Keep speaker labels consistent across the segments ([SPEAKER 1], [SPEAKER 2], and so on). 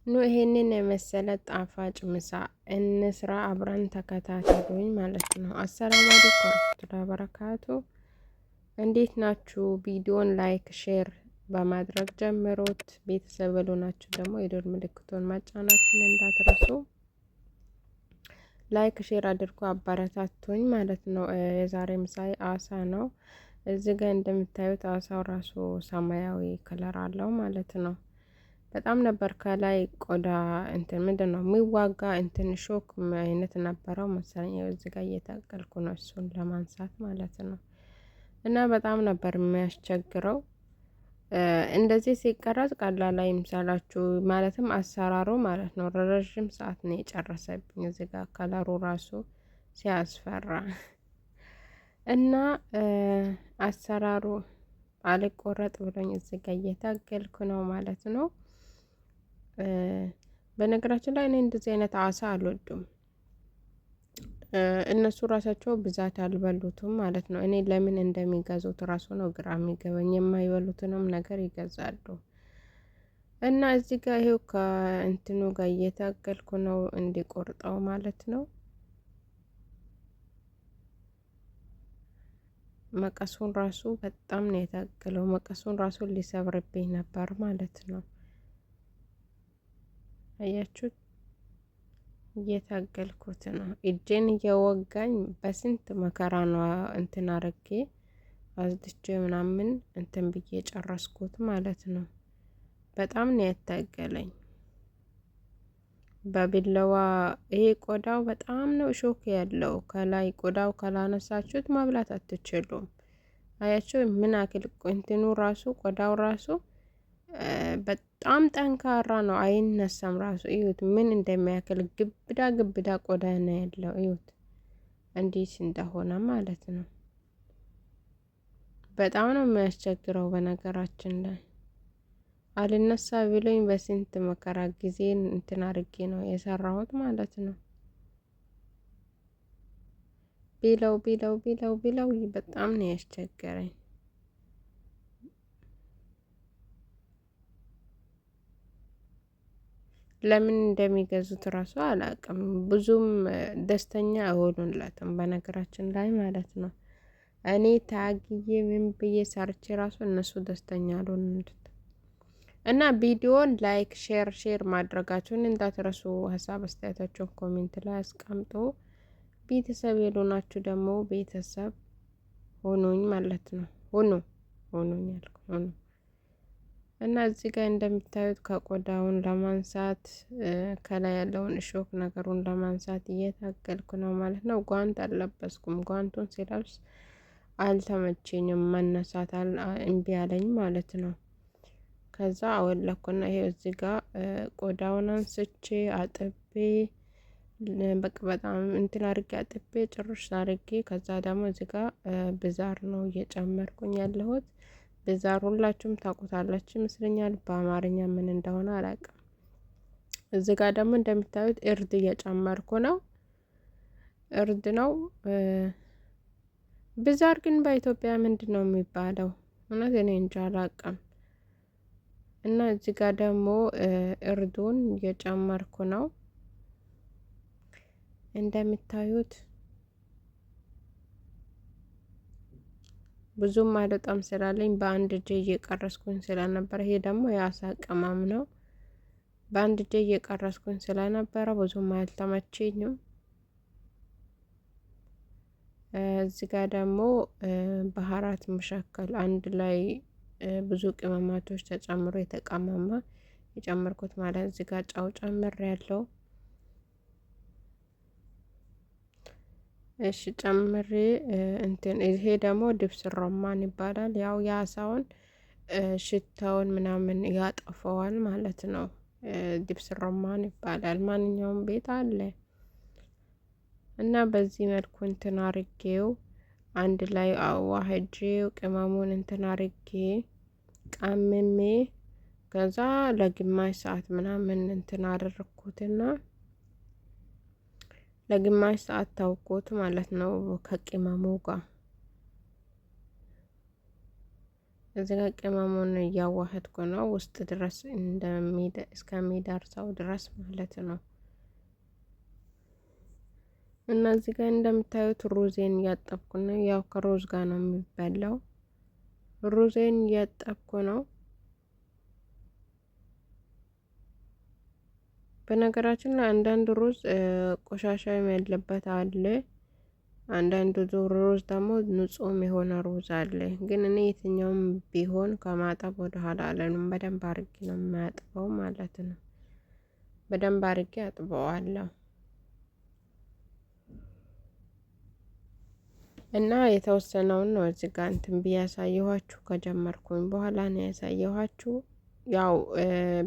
[SPEAKER 1] ኑ ይሄንን የመሰለ ጣፋጭ ምሳ እንስራ፣ አብረን ተከታተሉኝ ማለት ነው። አሰላሙ አለይኩም ወራህመቱላሂ ወበረካቱ። እንዴት ናችሁ? ቪዲዮን ላይክ ሼር በማድረግ ጀምሮት። ቤተሰብ ናችሁ ደግሞ የደወል ምልክቱን ማጫናችሁን እንዳትረሱ። ላይክ ሼር አድርጎ አበረታቱኝ ማለት ነው። የዛሬ ምሳሌ አሳ ነው። እዚህ ጋር እንደምታዩት አሳው ራሱ ሰማያዊ ከለር አለው ማለት ነው። በጣም ነበር ከላይ ቆዳ እንትን ምንድነው የሚዋጋ እንትን ሾክ አይነት ነበረው መሰለኝ። እዚህ ጋር እየታገልኩ ነው እሱን ለማንሳት ማለት ነው። እና በጣም ነበር የሚያስቸግረው። እንደዚህ ሲቀረጽ ቀላል አይምሰላችሁ፣ ማለትም አሰራሩ ማለት ነው። ረዥም ሰዓት ነው የጨረሰብኝ። እዚህ ጋር ከለሩ ራሱ ሲያስፈራ እና አሰራሩ አልቆረጥ ብሎኝ እዚህ ጋር እየታገልኩ ነው ማለት ነው። በነገራችን ላይ እኔ እንደዚህ አይነት አሳ አልወዱም። እነሱ ራሳቸው ብዛት አልበሉትም ማለት ነው። እኔ ለምን እንደሚገዙት ራሱ ነው ግራ የሚገባኝ። የማይበሉትንም ነገር ይገዛሉ። እና እዚህ ጋር ይሄው ከእንትኑ ጋር እየታገልኩ ነው እንዲቆርጠው ማለት ነው። መቀሱን ራሱ በጣም ነው የታገለው። መቀሱን ራሱ ሊሰብርብኝ ነበር ማለት ነው። አያችሁት? እየታገልኩት ነው። እጄን እየወጋኝ በስንት መከራ ነው እንትን አርጌ አዝድቼ ምናምን እንትን ብዬ ጨረስኩት ማለት ነው። በጣም ነው ያታገለኝ በቢላዋ። ይሄ ቆዳው በጣም ነው ሾክ ያለው። ከላይ ቆዳው ካላነሳችሁት መብላት አትችሉም። አያችሁ ምን አክል እንትኑ ራሱ ቆዳው ራሱ በጣም ጠንካራ ነው። አይነሳም ራሱ እዩት፣ ምን እንደሚያክል ግብዳ ግብዳ ቆዳ ነው ያለው። እዩት እንዴት እንደሆነ ማለት ነው። በጣም ነው የሚያስቸግረው። በነገራችን ላይ አልነሳ ብሎኝ በስንት መከራ ጊዜ እንትን አድርጌ ነው የሰራሁት ማለት ነው። ቢለው በጣም ነው ያስቸገረኝ። ለምን እንደሚገዙት እራሱ አላውቅም። ብዙም ደስተኛ አይሆኑለትም በነገራችን ላይ ማለት ነው። እኔ ታግዬ ምን ብዬ ሰርቼ ራሱ እነሱ ደስተኛ አልሆኑለትም። እና ቪዲዮን ላይክ ሼር ማድረጋችሁን እንዳትረሱ። ሀሳብ አስተያየታችሁን ኮሜንት ላይ አስቀምጡ። ቤተሰብ የሆናችሁ ደግሞ ቤተሰብ ሆኑኝ ማለት ነው። ሆኑኝ ያልኩ ሆኑ። እና እዚህ ጋር እንደምታዩት ከቆዳውን ለማንሳት ከላይ ያለውን እሾክ ነገሩን ለማንሳት እየታገልኩ ነው ማለት ነው። ጓንት አልለበስኩም። ጓንቱን ሲለብስ አልተመቼኝም፣ መነሳት እምቢ አለኝ ማለት ነው። ከዛ አወለኩና ይሄ እዚህ ጋር ቆዳውን አንስቼ አጥቤ በቃ በጣም እንትን አድርጌ አጥቤ ጭርሽ አድርጌ ከዛ ደግሞ እዚህ ጋር ብዛር ነው እየጨመርኩኝ ያለሁት። ብዛር ሁላችሁም ታውቁታላችሁ ይመስለኛል። በአማርኛ ምን እንደሆነ አላውቅም። እዚህ ጋር ደግሞ እንደምታዩት እርድ እየጨመርኩ ነው። እርድ ነው። ብዛር ግን በኢትዮጵያ ምንድን ነው የሚባለው? እውነት እኔ እንጃ አላውቅም። እና እዚህ ጋር ደግሞ እርዱን እየጨመርኩ ነው እንደምታዩት። ብዙም አይወጣም ስላለኝ በአንድ እጄ እየቀረስኩኝ ስለነበረ፣ ይሄ ደግሞ የአሳ ቅመም ነው። በአንድ እጄ እየቀረስኩኝ ስለነበረ ብዙም አልተመቼኝም። እዚህ ጋር ደግሞ ባህራት መሸከል አንድ ላይ ብዙ ቅመማቶች ተጨምሮ የተቀመመ የጨመርኩት ማለት። እዚህ ጋር ጫው ጨምር ያለው እሺ ጨምሬ እንትን ይሄ ደግሞ ድብስ ሮማን ይባላል። ያው የአሳውን ሽታውን ምናምን ያጠፈዋል ማለት ነው። ድብስ ሮማን ይባላል። ማንኛውም ቤት አለ። እና በዚህ መልኩ እንትን አርጌው አንድ ላይ አዋህጄው ቅመሙን እንትን አርጌ ቀምሜ ከዛ ለግማሽ ሰዓት ምናምን እንትን አደረኩትና ለግማሽ ሰዓት ታውቆት ማለት ነው ከቅመሙ ጋር። እዚህ ጋር ቅመሙን እያዋህድኩ ነው ውስጥ ድረስ እስከሚደርሰው ድረስ ማለት ነው። እና እዚህ ጋር እንደምታዩት ሩዜን እያጠብኩ ነው። ያው ከሩዝ ጋር ነው የሚበላው። ሩዜን እያጠብኩ ነው። በነገራችን ላይ አንዳንድ ሩዝ ቆሻሻም ያለበት አለ። አንዳንድ ሩዝ ደግሞ ንጹህም የሆነ ሩዝ አለ። ግን እኔ የትኛውም ቢሆን ከማጠብ ወደ ኋላ አልልም። በደንብ አርጌ ነው የማጥበው ማለት ነው። በደንብ አርጌ አጥበዋለሁ። እና የተወሰነውን ነው እዚህ ጋር እንትን ብዬ ያሳየኋችሁ። ከጀመርኩኝ በኋላ ነው ያሳየኋችሁ። ያው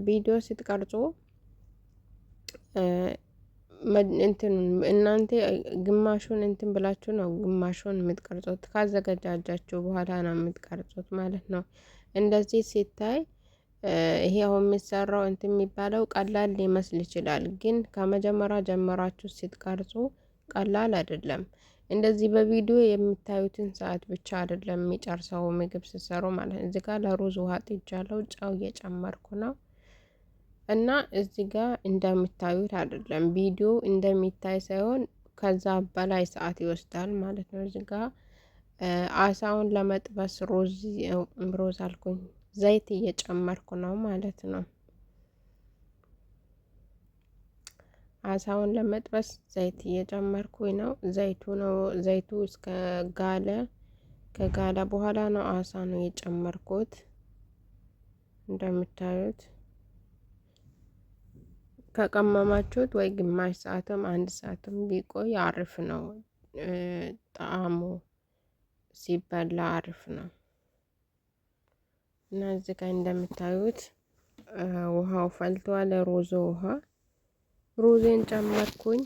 [SPEAKER 1] ቪዲዮ ስትቀርጹ እንትን እናንተ ግማሹን እንትን ብላችሁ ነው ግማሹን የምትቀርጹት። ካዘገጃጃችሁ በኋላ ነው የምትቀርጹት ማለት ነው። እንደዚህ ሲታይ ይሄ አሁን የሚሰራው እንትን የሚባለው ቀላል ሊመስል ይችላል። ግን ከመጀመሪያ ጀመራችሁ ስትቀርጹ ቀላል አይደለም። እንደዚህ በቪዲዮ የምታዩትን ሰዓት ብቻ አይደለም የሚጨርሰው ምግብ ሲሰሩ ማለት ነው። እዚህ ጋር ለሩዝ ውሃ ጥጃለሁ። ጨው እየጨመርኩ ነው። እና እዚህ ጋር እንደምታዩት አይደለም ቪዲዮ እንደሚታይ ሳይሆን ከዛ በላይ ሰዓት ይወስዳል ማለት ነው። እዚህ ጋር አሳውን ለመጥበስ ሮዝ አልኩኝ ዘይት እየጨመርኩ ነው ማለት ነው። አሳውን ለመጥበስ ዘይት እየጨመርኩኝ ነው። ዘይቱ እስከ ከጋለ በኋላ ነው አሳ ነው የጨመርኩት። እንደምታዩት ከቀመማችሁት ወይ ግማሽ ሰዓትም አንድ ሰዓትም ቢቆይ አሪፍ ነው። ጣዕሙ ሲበላ አሪፍ ነው። እና እዚህ ጋር እንደምታዩት ውሃው ፈልቷል። ውሃ ሩዜን ጨመርኩኝ።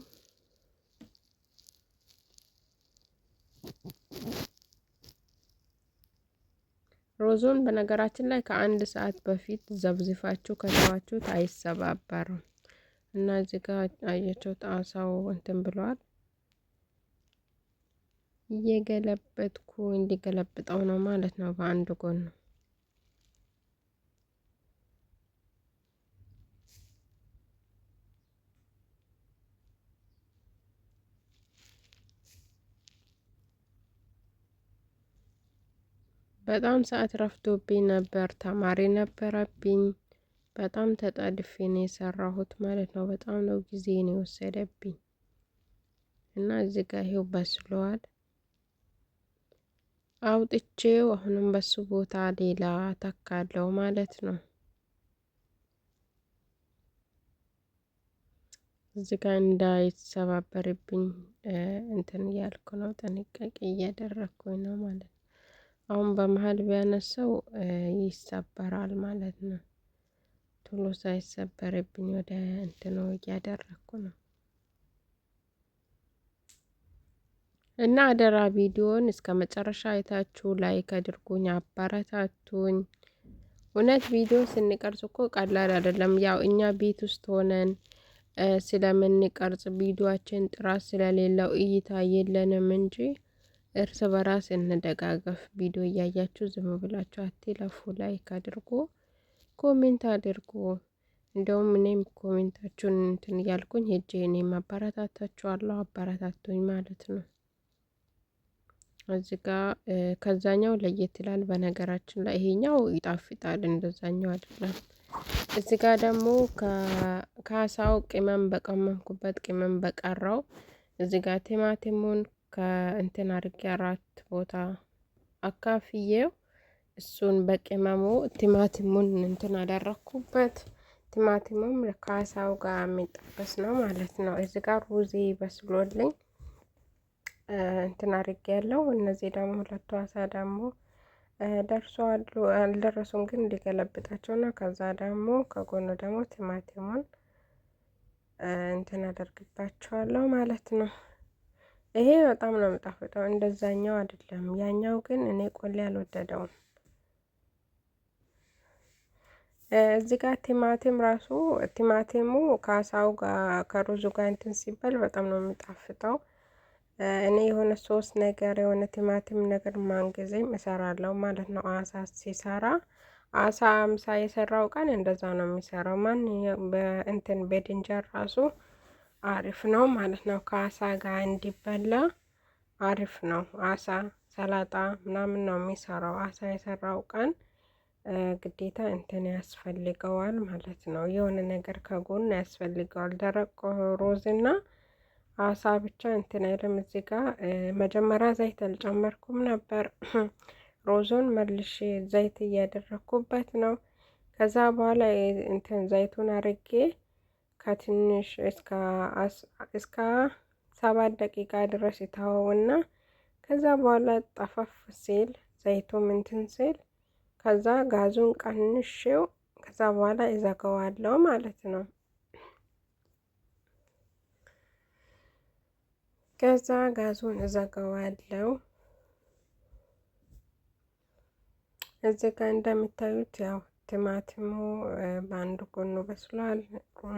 [SPEAKER 1] ሩዙን በነገራችን ላይ ከአንድ ሰዓት በፊት ዘብዝፋችሁ ከተዋችሁት አይሰባበርም። እና እዚህ ጋር አያችሁት አሳው እንትን ብሏል። እየገለበጥኩ እንዲገለብጠው ነው ማለት ነው በአንድ ጎን ነው። በጣም ሰዓት ረፍዶብኝ ነበር። ተማሪ ነበረብኝ። በጣም ተጣድፌ ነው የሰራሁት ማለት ነው። በጣም ነው ጊዜ ነው የወሰደብኝ። እና እዚህ ጋር ይሄው በስሏል። አውጥቼው አሁንም በሱ ቦታ ሌላ ተካለው ማለት ነው። እዚህ ጋር እንዳይሰባበርብኝ እንትን እያልኩ ነው፣ ጥንቃቄ እያደረኩኝ ነው ማለት ነው። አሁን በመሀል ቢያነሳው ይሰበራል ማለት ነው። ቶሎ ሳይሰበርብኝ ወደ እንትኑ እያደረኩ ነው። እና አደራ ቪዲዮን እስከ መጨረሻ አይታችሁ ላይክ አድርጉኝ፣ አበረታቱኝ። እውነት ቪዲዮ ስንቀርጽ እኮ ቀላል አይደለም። ያው እኛ ቤት ውስጥ ሆነን ስለምንቀርጽ ቪዲዮአችን ጥራት ስለሌለው እይታ የለንም እንጂ እርስ በራስ እንደጋገፍ። ቪዲዮ እያያችሁ ዝም ብላችሁ አትለፉ። ላይክ አድርጉ፣ ኮሜንት አድርጉ። እንደውም እኔም ኮሜንታችሁን እንትን እያልኩኝ ሄጄ እኔም አበረታታችኋለሁ። አበረታቱኝ ማለት ነው። እዚህ ጋር ከዛኛው ለየት ይላል። በነገራችን ላይ ይሄኛው ይጣፍጣል፣ እንደዛኛው አይደለም። እዚህ ጋር ደግሞ ከአሳው ቅመም በቀመምኩበት ቅመም በቀረው እዚህ ጋር ቲማቲሙን ከእንትን አድርጌ 4 ቦታ አካፍዬው እሱን በቅመሙ ቲማቲሙን እንትን አደረኩበት። ቲማቲሙም ከአሳው ጋር የሚጠበስ ነው ማለት ነው። እዚህ ጋር ሩዜ በስሎልኝ እንትን አድርጌ ያለው። እነዚህ ደግሞ ሁለቱ አሳ ደግሞ ደርሰዋል፣ አልደረሱም ግን እንዲገለብጣቸው ነው። ከዛ ደግሞ ከጎኑ ደግሞ ቲማቲሙን እንትን አደርግባቸዋለሁ ማለት ነው። ይሄ በጣም ነው የምጣፍጠው፣ እንደዛኛው አይደለም። ያኛው ግን እኔ ቆሌ አልወደደውም። እዚህ ጋር ቲማቲም ራሱ ቲማቲሙ ከአሳው ጋር ከሩዙ ጋር እንትን ሲባል በጣም ነው የሚጣፍጠው። እኔ የሆነ ሶስት ነገር የሆነ ቲማቲም ነገር ማንጊዜም እሰራለሁ ማለት ነው። አሳ ሲሰራ አሳ አምሳ የሰራው ቀን እንደዛ ነው የሚሰራው። ማንኛውም በእንትን በድንጀር ራሱ አሪፍ ነው ማለት ነው። ከአሳ ጋር እንዲበላ አሪፍ ነው። አሳ ሰላጣ ምናምን ነው የሚሰራው። አሳ የሰራው ቀን ግዴታ እንትን ያስፈልገዋል ማለት ነው። የሆነ ነገር ከጎን ያስፈልገዋል። ደረቅ ሮዝ እና አሳ ብቻ እንትን አይልም። እዚህ ጋር መጀመሪያ ዘይት አልጨመርኩም ነበር። ሮዞን መልሼ ዘይት እያደረኩበት ነው። ከዛ በኋላ እንትን ዘይቱን አርጌ ከትንሽ እስከ 7 ደቂቃ ድረስ ይተወውና ከዛ በኋላ ጠፈፍ ሲል ዘይቱም እንትን ሲል ከዛ ጋዙን ቀንሼው ከዛ በኋላ እዘጋዋለሁ ማለት ነው። ከዛ ጋዙን እዘጋዋለሁ። እዚህ ጋር እንደምታዩት ያው ቲማቲሙ በአንድ ጎኑ በስሏል።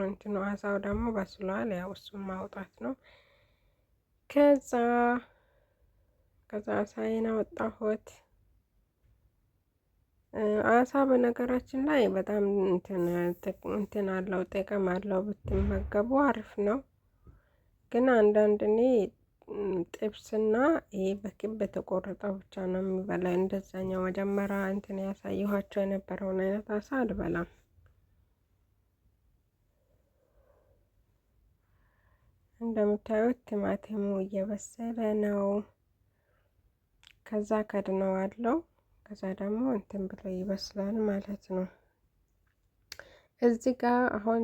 [SPEAKER 1] እንትኑ አሳው ደግሞ በስሏል። ያው እሱን ማውጣት ነው። ከዛ አሳዬን አወጣሁት። አሳ በነገራችን ላይ በጣም እንትን አለው ጥቅም አለው። ብትመገቡ አሪፍ ነው። ግን አንዳንድ እኔ ጥብስና ይሄ በክብ የተቆረጠው ብቻ ነው የሚበላ። እንደዛኛው መጀመሪያ እንትን ያሳየኋቸው የነበረውን አይነት አሳ አልበላም። እንደምታዩት ቲማቲሙ እየበሰለ ነው። ከዛ ከድነዋለሁ። ከዛ ደግሞ እንትን ብሎ ይበስላል ማለት ነው። እዚህ ጋር አሁን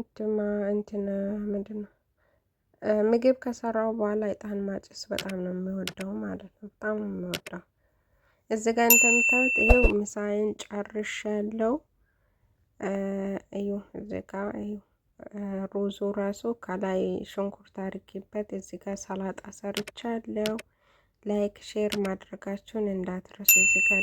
[SPEAKER 1] እንትን ምንድነው ምግብ ከሰራው በኋላ እጣን ማጨስ በጣም ነው የሚወደው ማለት ነው። በጣም ነው የሚወደው። እዚህ ጋር እንደምታዩት ይሄው ምሳዬን ጨርሻለሁ። እዩ እዚህ ጋር እዩ ሩዙ ራሱ ከላይ ሽንኩርት አድርጌበት እዚህ ጋር ሰላጣ ሰርቻለሁ። ላይክ ሼር ማድረጋችሁን እንዳትረሱ እዚህ ጋር